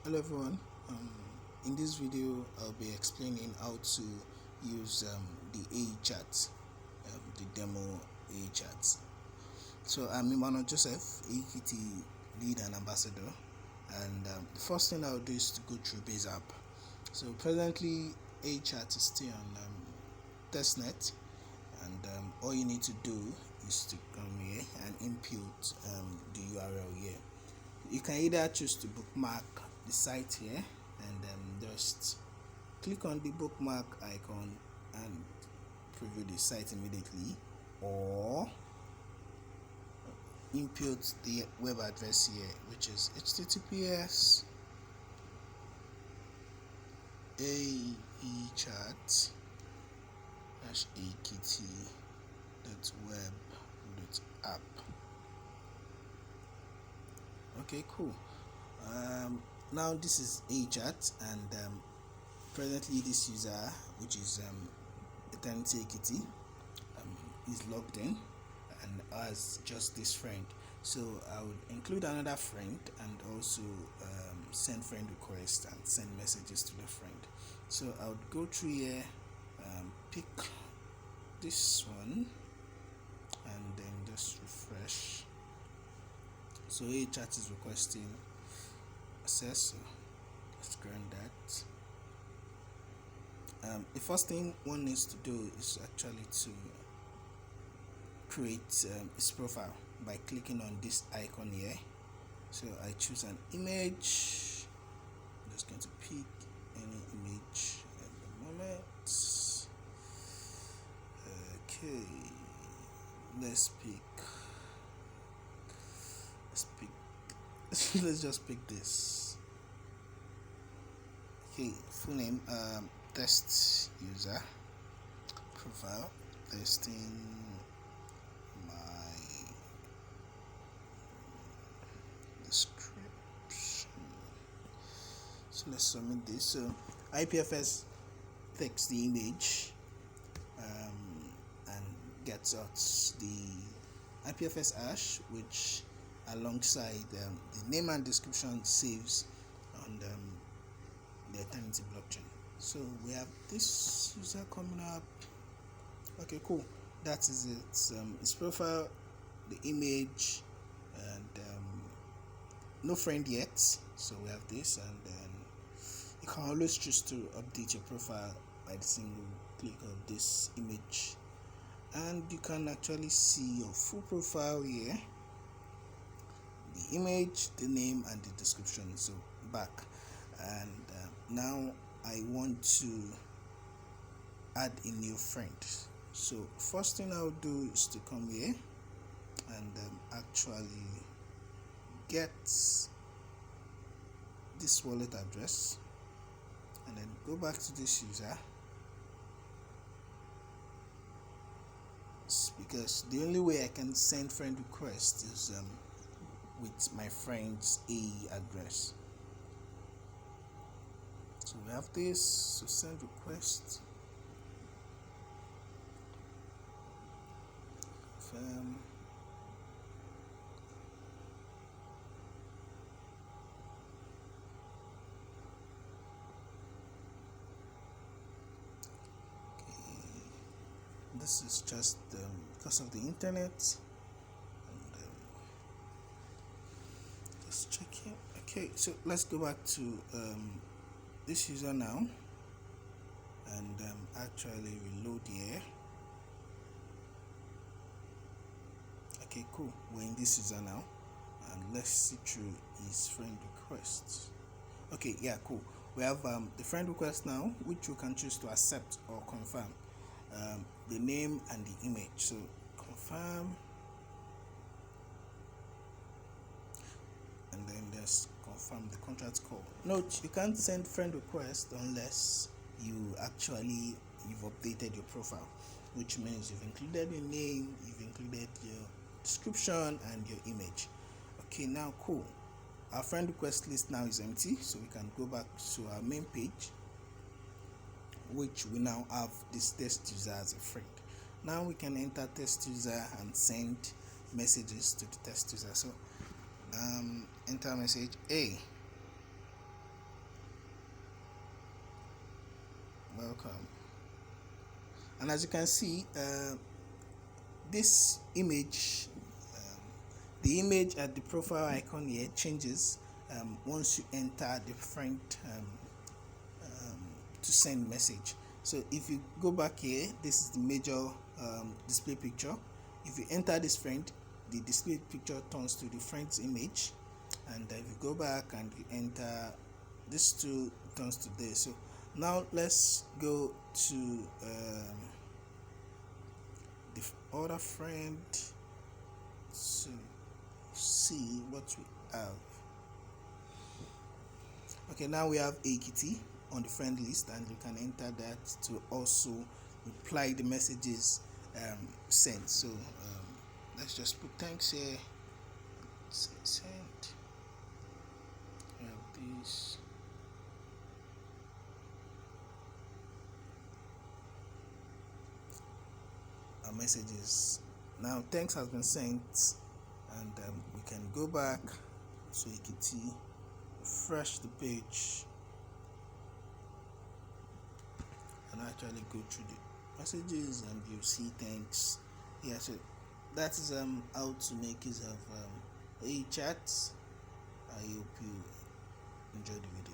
Hello everyone. In this video, I'll be explaining how to use the AEchat, the demo AEchat. So I'm Emmanuel Joseph, AECT lead and ambassador, and the first thing I'll do is to go through Base App. So presently, AEchat is still on testnet, and all you need to do is to come here and input the URL here. You can either choose to bookmark the site here and just click on the bookmark icon and preview the site immediately, or input the web address here, which is https aechat-akt.web.app. Okay, cool. Now this is AEchat, and presently this user, which is Eternity AKT, is logged in and has just this friend. So I would include another friend and also send friend requests and send messages to the friend. So I would go through here, pick this one, and then just refresh. So AEchat is requesting access, so let's grant that. The first thing one needs to do is actually to create his profile by clicking on this icon here. So I choose an image. I'm just going to pick any image at the moment. Okay, let's just pick this. Okay, full name, test user, profile, testing my description. So let's submit this. So IPFS takes the image and gets us the IPFS hash, which alongside the name and description saves on the Eternity blockchain. So we have this user coming up. Okay, cool. That is it. His profile, the image, and no friend yet. So we have this, and then you can always choose to update your profile by the single click of this image, and you can actually see your full profile here, the image, the name, and the description. So back, and now I want to add a new friend. So first thing I'll do is to come here and actually get this wallet address, and then go back to this user, because the only way I can send friend request is with my friend's AE address. So we have this, so send request, confirm. This is just because of the internet, and just checking. Okay, so let's go back to this user now, and actually reload here. Okay, cool. We're in this user now, and let's see through his friend requests. Okay, yeah, cool. We have the friend request now, which you can choose to accept or confirm. The name and the image. So confirm, and then just confirm the contract call. Note, you can't send friend request unless you've updated your profile, which means you've included your name, you've included your description and your image. Okay, now cool. Our friend request list now is empty, so we can go back to our main page, which we now have this test user as a friend. Now we can enter test user and send messages to the test user. So enter message A, welcome. And as you can see, this image, the image at the profile icon here changes once you enter the friend to send message. So if you go back here, this is the major display picture. If you enter this friend, the display picture turns to the friend's image, and if you go back and you enter this two, turns to this. So now let's go to the other friend to see what we have. Okay, now we have a kitty on the friend list, and you can enter that to also reply the messages sent. So let's just put thanks here, say send. We have this. Our messages now. Thanks has been sent, and we can go back to AEchat, refresh the page, and actually go through the messages, and you see thanks. Yeah, so that is how to make use of AEchat. I hope you enjoyed the video.